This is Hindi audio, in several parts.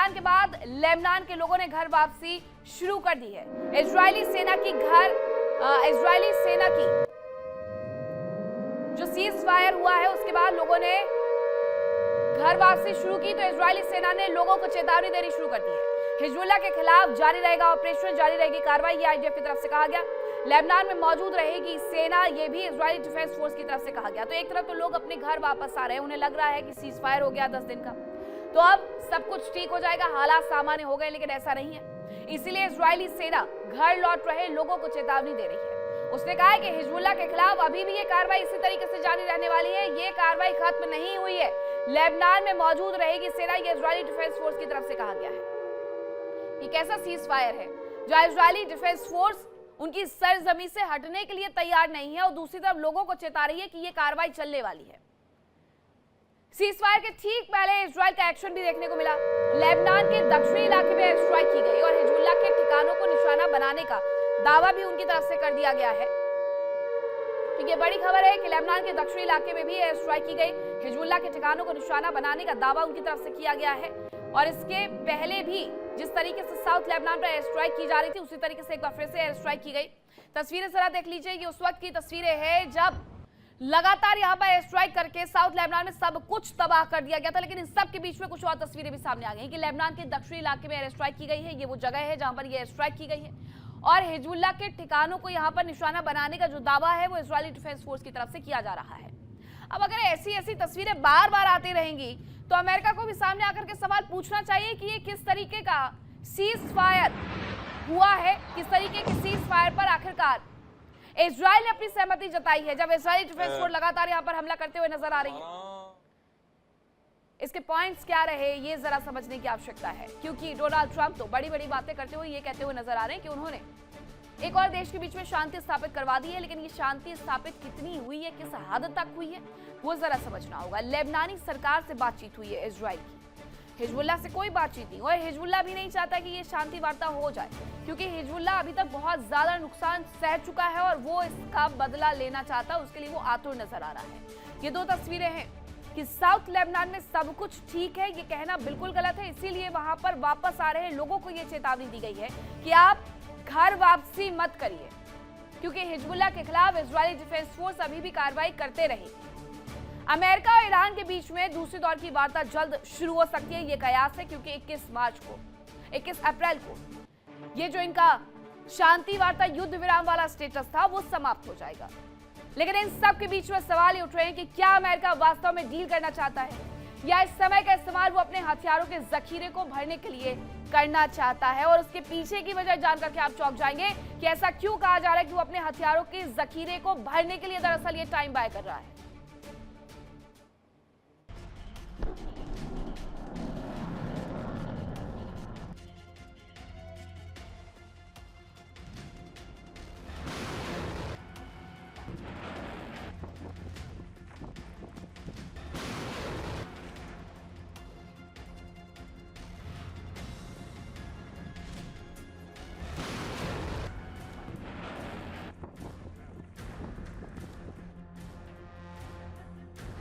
ऐलान के बाद लेबनान के लोगों ने घर वापसी शुरू कर दी है। इजरायली सेना की जो सीज फायर हुआ है उसके बाद लोगों ने घर वापसी शुरू की, तो इजरायली सेना ने लोगों को चेतावनी देनी शुरू कर दी है। हिजबुल्लाह के खिलाफ जारी रहेगा ऑपरेशन, जारी रहेगी कार्रवाई, ये आईडीएफ की तरफ से कहा गया। लेबनान में मौजूद रहेगी सेना, ये भी इजरायली डिफेंस फोर्स की तरफ से कहा गया। तो एक तरफ तो लोग अपने घर वापस आ रहे हैं, उन्हें लग रहा है कि सीज फायर हो गया 10 दिन का, तो अब सब कुछ ठीक हो जाएगा, हालात सामान्य हो गए, लेकिन ऐसा नहीं है। इसीलिए इजरायली सेना घर लौट रहे लोगों को चेतावनी दे रही है। उसने कहा है कि हिजबुल्लाह के खिलाफ अभी भी ये कार्रवाई इसी तरीके से जारी रहने वाली है, ये कार्रवाई खत्म नहीं हुई है, लेबनान में मौजूद रहेगी सेना, ये इजरायली डिफेंस फोर्स की तरफ से कहा गया है। ये कैसा सीज फायर है जो इजरायली डिफेंस फोर्स उनकी सरजमी से हटने के लिए तैयार नहीं है और दूसरी तरफ लोगों को चेता रही है कि ये कार्रवाई चलने वाली है। सीज फायर के ठीक पहले इजराइल का एक्शन भी देखने को मिला। लेबनान के दक्षिणी इलाके में एयर स्ट्राइक की गई और हिजबुल्लाह के ठिकानों को निशाना बनाने का दावा भी उनकी तरफ से कर दिया गया है। तो ये बड़ी खबर है कि लेबनान के दक्षिणी इलाके में भी एयर स्ट्राइक की गई, हिजबुल्लाह के ठिकानों को निशाना बनाने का दावा उनकी तरफ से किया गया है। और इसके पहले भी जिस तरीके से साउथ लेबनान पर एयर स्ट्राइक की जा रही थी, उसी तरीके से एक बार फिर से एयर स्ट्राइक की गई। तस्वीरें जरा देख लीजिए, ये उस वक्त की तस्वीरें हैं जब लगातार यहाँ पर एयर स्ट्राइक करके साउथ लेबनान में सब कुछ तबाह कर दिया गया था। लेकिन इन सब के बीच में कुछ और तस्वीरें भी सामने आ गई कि लेबनान के दक्षिणी इलाके में एयर स्ट्राइक की गई है, ये वो जगह है जहां पर ये एयर स्ट्राइक की गई है और हिजबुल्लाह के ठिकानों को यहाँ पर निशाना बनाने का जो दावा है वो इजरायली डिफेंस फोर्स की तरफ से किया जा रहा है। अब अगर ऐसी तस्वीरें बार बार आती रहेंगी तो अमेरिका को भी सामने आकर के सवाल पूछना चाहिए कि ये किस तरीके का सीज फायर हुआ है, किस तरीके के सीज फायर पर आखिरकार इजराइल ने अपनी सहमति जताई है जब इजरायली डिफेंस फोर्स लगातार यहाँ पर हमला करते हुए नजर आ रही है। इसके पॉइंट्स क्या रहे ये जरा समझने की आवश्यकता है, क्योंकि डोनाल्ड ट्रंप तो बड़ी बड़ी बातें करते हुए ये कहते हुए नजर आ रहे हैं कि उन्होंने एक और देश के बीच में शांति स्थापित करवा दी है, लेकिन ये शांति स्थापित कितनी हुई है, किस हद तक हुई है, वो जरा समझना होगा। लेबनानी सरकार से बातचीत हुई है इजराइल की, हिजबुल्लाह से कोई बातचीत नहीं, और हिजबुल्लाह भी नहीं चाहता कि ये शांति वार्ता हो जाए, क्योंकि हिजबुल्लाह अभी तक बहुत ज्यादा नुकसान सह चुका है और वो इसका बदला लेना चाहता है, उसके लिए वो आतुर नजर आ रहा है। ये दो तस्वीरें हैं कि साउथ लेबनान में सब कुछ ठीक है, ये कहना बिल्कुल गलत है, इसीलिए वहां पर वापस आ रहे लोगों को ये चेतावनी दी गई है कि आप घर वापसी मत करिए, क्योंकि हिजबुल्लाह के खिलाफ इजरायली डिफेंस फोर्स अभी भी कार्रवाई करते रहेगी। अमेरिका और ईरान के बीच में दूसरे दौर की वार्ता जल्द शुरू हो सकती है, ये कयास है, क्योंकि 21 अप्रैल को ये जो इनका शांति वार्ता युद्ध विराम वाला स्टेटस था वो समाप्त हो जाएगा। लेकिन इन सब के बीच में सवाल ये उठ रहे हैं कि क्या अमेरिका वास्तव में डील करना चाहता है या इस समय का इस्तेमाल वो अपने हथियारों के जखीरे को भरने के लिए करना चाहता है। और उसके पीछे की वजह जानकर के आप चौंक जाएंगे कि ऐसा क्यों कहा जा रहा है कि वो अपने हथियारों के जखीरे को भरने के लिए दरअसल ये टाइम बाय कर रहा है।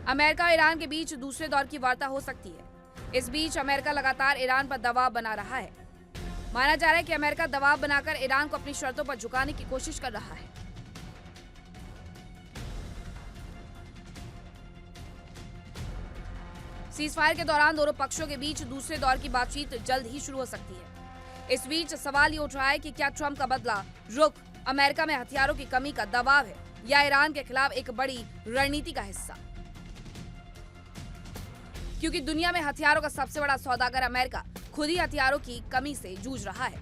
अमेरिका और ईरान के बीच दूसरे दौर की वार्ता हो सकती है। इस बीच अमेरिका लगातार ईरान पर दबाव बना रहा है। माना जा रहा है कि अमेरिका दबाव बनाकर ईरान को अपनी शर्तों पर झुकाने की कोशिश कर रहा है। सीजफायर के दौरान दोनों पक्षों के बीच दूसरे दौर की बातचीत जल्द ही शुरू हो सकती है। इस बीच सवाल ये उठ रहा है कि क्या ट्रंप का बदला रुख अमेरिका में हथियारों की कमी का दबाव है या ईरान के खिलाफ एक बड़ी रणनीति का हिस्सा, क्योंकि दुनिया में हथियारों का सबसे बड़ा सौदागर अमेरिका खुद ही हथियारों की कमी से जूझ रहा है।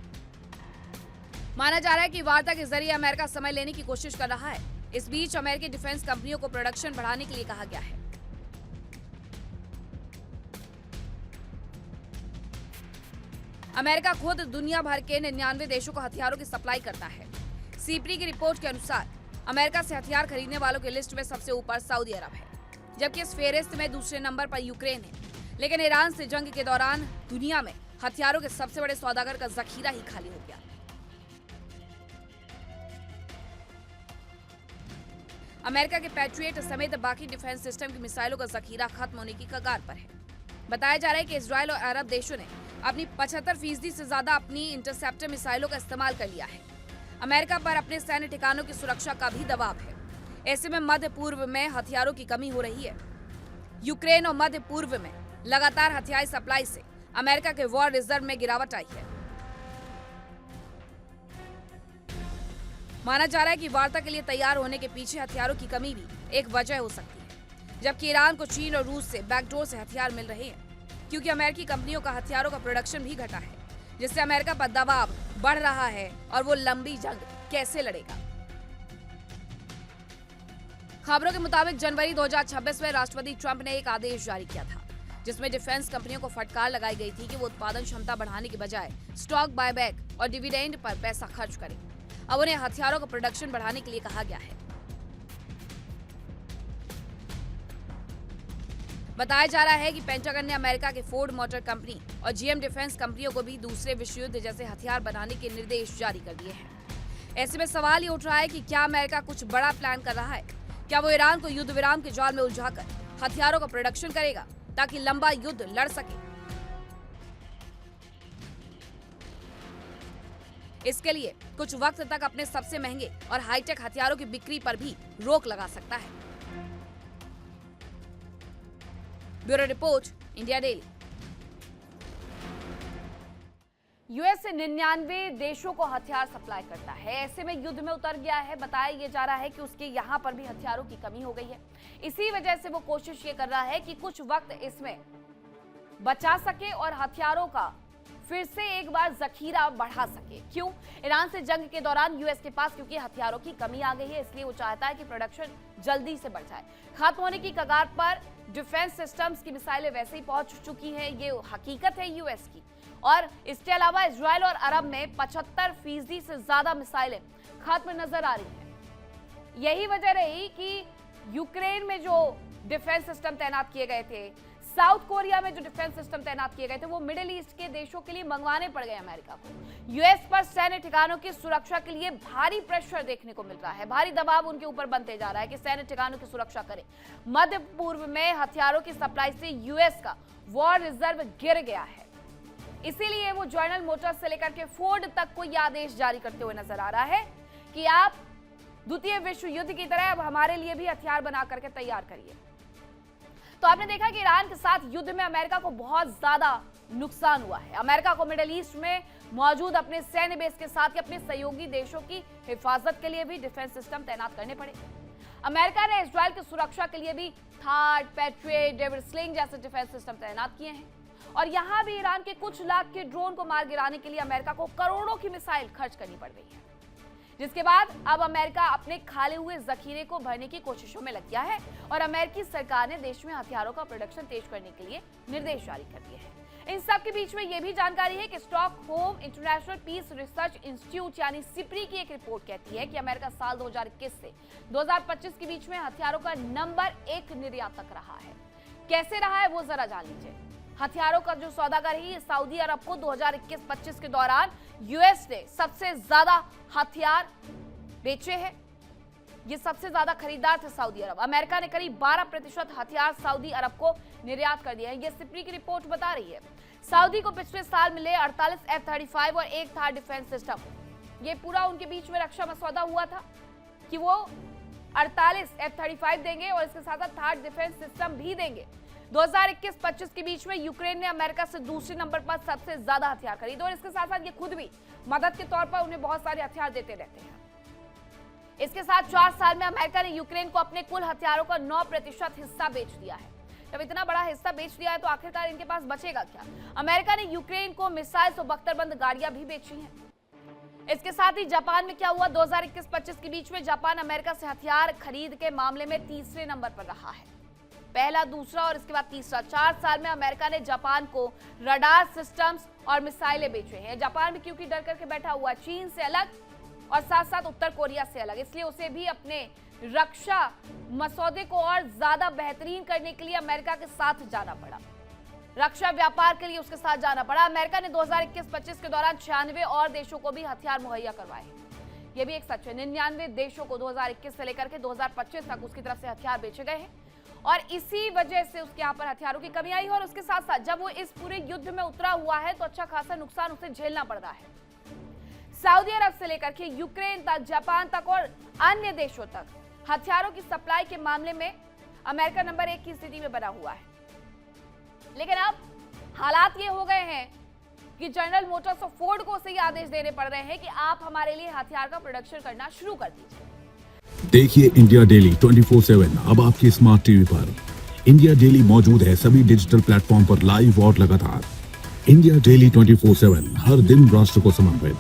माना जा रहा है कि वार्ता के जरिए अमेरिका समय लेने की कोशिश कर रहा है। इस बीच अमेरिकी डिफेंस कंपनियों को प्रोडक्शन बढ़ाने के लिए कहा गया है। अमेरिका खुद दुनिया भर के 99 देशों को हथियारों की सप्लाई करता है। सीपरी की रिपोर्ट के अनुसार अमेरिका से हथियार खरीदने वालों की लिस्ट में सबसे ऊपर सऊदी अरब है, जबकि इस फेहरिस्त में दूसरे नंबर पर यूक्रेन है। लेकिन ईरान से जंग के दौरान दुनिया में हथियारों के सबसे बड़े सौदागर का जखीरा ही खाली हो गया। अमेरिका के पैट्रियट समेत बाकी डिफेंस सिस्टम की मिसाइलों का जखीरा खत्म होने की कगार पर है। बताया जा रहा है कि इजरायल और अरब देशों ने अपनी 75% से ज्यादा अपनी इंटरसेप्टर मिसाइलों का इस्तेमाल कर लिया है। अमेरिका पर अपने सैन्य ठिकानों की सुरक्षा का भी दबाव है। ऐसे में मध्य पूर्व में हथियारों की कमी हो रही है। यूक्रेन और मध्य पूर्व में लगातार हथियार सप्लाई से अमेरिका के वॉर रिजर्व में गिरावट आई है। माना जा रहा है कि वार्ता के लिए तैयार होने के पीछे हथियारों की कमी भी एक वजह हो सकती है, जबकि ईरान को चीन और रूस से बैकडोर से हथियार मिल रहे हैं, क्योंकि अमेरिकी कंपनियों का हथियारों का प्रोडक्शन भी घटा है, जिससे अमेरिका पर दबाव बढ़ रहा है और वो लंबी जंग कैसे लड़ेगा। खबरों के मुताबिक जनवरी 2026 में राष्ट्रपति ट्रंप ने एक आदेश जारी किया था, जिसमें डिफेंस कंपनियों को फटकार लगाई गई थी कि वो उत्पादन क्षमता बढ़ाने के बजाय स्टॉक बायबैक और डिविडेंड पर पैसा खर्च करें। अब उन्हें हथियारों का प्रोडक्शन बढ़ाने के लिए कहा गया है। बताया जा रहा है कि पेंटागन ने अमेरिका के फोर्ड मोटर कंपनी और जीएम डिफेंस कंपनियों को भी दूसरे विश्व युद्ध जैसे हथियार बनाने के निर्देश जारी कर दिए हैं। ऐसे में सवाल ये उठ रहा है कि क्या अमेरिका कुछ बड़ा प्लान कर रहा है? क्या वो ईरान को युद्ध विराम के जाल में उलझाकर हथियारों का प्रोडक्शन करेगा ताकि लंबा युद्ध लड़ सके? इसके लिए कुछ वक्त तक अपने सबसे महंगे और हाईटेक हथियारों की बिक्री पर भी रोक लगा सकता है। Bureau report, India daily. US 99 देशों को हथियार सप्लाई करता है। ऐसे में युद्ध में उतर गया है। बताया ये जा रहा है कि उसके यहाँ पर भी हथियारों की कमी हो गई है। इसी वजह से वो कोशिश ये कर रहा है कि कुछ वक्त इसमें बचा सके और हथियारों का फिर से एक बार जखीरा बढ़ा सके। क्यों? ईरान से जंग के दौरान यूएस के पास क्योंकि हथियारों की कमी आ गई है, इसलिए वो चाहता है कि प्रोडक्शन जल्दी से बढ़ जाए। खत्म होने की कगार पर डिफेंस सिस्टम्स की मिसाइलें वैसे ही पहुंच चुकी हैं, ये हकीकत है यूएस की। और इसके अलावा इजराइल और अरब में 75% से ज्यादा मिसाइलें खत्म नजर आ रही हैं। यही वजह रही कि यूक्रेन में जो डिफेंस सिस्टम तैनात किए गए थे, साउथ कोरिया में जो डिफेंस सिस्टम तैनात किए गए थे, वो मिडिल ईस्ट के देशों के लिए मंगवाने पड़ गए अमेरिका को। यूएस पर सैन्य ठिकानों की सुरक्षा के लिए भारी प्रेशर देखने को मिल रहा है। भारी दबाव उनके ऊपर बनते जा रहा है कि सैन्य ठिकानों की सुरक्षा करें। मध्य पूर्व में हथियारों की सप्लाई से यूएस का वॉर रिजर्व गिर गया है। इसीलिए वो जनरल मोटर्स से लेकर के फोर्ड तक को यह आदेश जारी करते हुए नजर आ रहा है कि आप द्वितीय विश्व युद्ध की तरह अब हमारे लिए भी हथियार बना करके तैयार करिए। तो आपने देखा कि ईरान के साथ युद्ध में अमेरिका को बहुत ज्यादा नुकसान हुआ है। अमेरिका को मिडिल ईस्ट में मौजूद अपने सैन्य बेस के साथ ही अपने सहयोगी देशों की हिफाजत के लिए भी डिफेंस सिस्टम तैनात करने पड़े। अमेरिका ने इजराइल की सुरक्षा के लिए भी थार्ड, पैट्रियट, डेविड स्लिंग जैसे डिफेंस सिस्टम तैनात किए हैं। और यहां भी ईरान के कुछ लाख के ड्रोन को मार गिराने के लिए अमेरिका को करोड़ों की मिसाइल खर्च करनी पड़ रही है, जिसके बाद अब अमेरिका अपने खाली हुए जखीरे को भरने की कोशिशों में लग गया है और अमेरिकी सरकार ने देश में हथियारों का प्रोडक्शन तेज करने के लिए निर्देश जारी कर दिए हैं। इन सब के बीच में यह भी जानकारी है कि Stockholm international peace research institute यानी सिप्री की एक रिपोर्ट कहती है कि अमेरिका साल 2021 से 2025 के बीच में हथियारों का नंबर 1 निर्यातक रहा है। कैसे रहा है वो जरा जान लीजिए। हथियारों का जो सौदागर है सऊदी अरब को 2021-25 के दौरान यूएस ने सबसे ज्यादा हथियार बेचे हैं। ये सबसे ज्यादा खरीदार थे सऊदी अरब। अमेरिका ने करीब 12% हथियार सऊदी अरब को निर्यात कर दिया है। ये सिप्री की रिपोर्ट बता रही है। सऊदी को पिछले साल मिले 48 F-35 और एक थार डिफेंस सिस्टम। ये पूरा उनके बीच में रक्षा मसौदा हुआ था कि वो 48 F-35 देंगे और इसके साथ साथ थार डिफेंस सिस्टम भी देंगे। 2021-25 के बीच में यूक्रेन ने अमेरिका से दूसरे नंबर पर सबसे ज्यादा हथियार खरीदे और इसके साथ साथ ये खुद भी मदद के तौर पर उन्हें बहुत सारे हथियार देते रहते हैं। इसके साथ 4 साल में अमेरिका ने यूक्रेन को अपने कुल हथियारों का 9% हिस्सा बेच दिया है। जब इतना बड़ा हिस्सा बेच दिया है तो आखिरकार इनके पास बचेगा क्या? अमेरिका ने यूक्रेन को मिसाइल और बख्तरबंद गाड़ियां भी बेची हैं। इसके साथ ही जापान में क्या हुआ? 2021-25 के बीच में जापान अमेरिका से हथियार खरीद के मामले में तीसरे नंबर पर रहा है। पहला, दूसरा और इसके बाद तीसरा। 4 साल में अमेरिका ने जापान को रडार सिस्टम्स और मिसाइलें बेचे हैं। जापान भी क्योंकि डर करके बैठा हुआ, चीन से अलग और साथ साथ उत्तर कोरिया से अलग, इसलिए उसे भी अपने रक्षा मसौदे को और ज्यादा बेहतरीन करने के लिए अमेरिका के साथ जाना पड़ा। रक्षा व्यापार के लिए उसके साथ जाना पड़ा। अमेरिका ने 2021-25 के दौरान 96 और देशों को भी हथियार मुहैया करवाए। यह भी एक सच है। 99 देशों को 2021 से लेकर के 2025 तक उसकी तरफ से हथियार बेचे गए हैं और इसी वजह से उसके यहाँ पर हथियारों की कमी आई है। और उसके साथ साथ जब वो इस पूरे युद्ध में उतरा हुआ है तो अच्छा खासा नुकसान उसे झेलना पड़ रहा है। सऊदी अरब से लेकर के यूक्रेन तक, जापान तक और अन्य देशों तक हथियारों की सप्लाई के मामले में अमेरिका नंबर 1 की स्थिति में बना हुआ है। लेकिन अब हालात ये हो गए हैं कि जनरल मोटर्स और फोर्ड को से आदेश देने पड़ रहे हैं कि आप हमारे लिए हथियार का प्रोडक्शन करना शुरू कर दीजिए। देखिए इंडिया डेली 24/7 अब आपके स्मार्ट टीवी पर। इंडिया डेली मौजूद है सभी डिजिटल प्लेटफॉर्म पर लाइव और लगातार। इंडिया डेली 24/7 हर दिन राष्ट्र को समर्पित।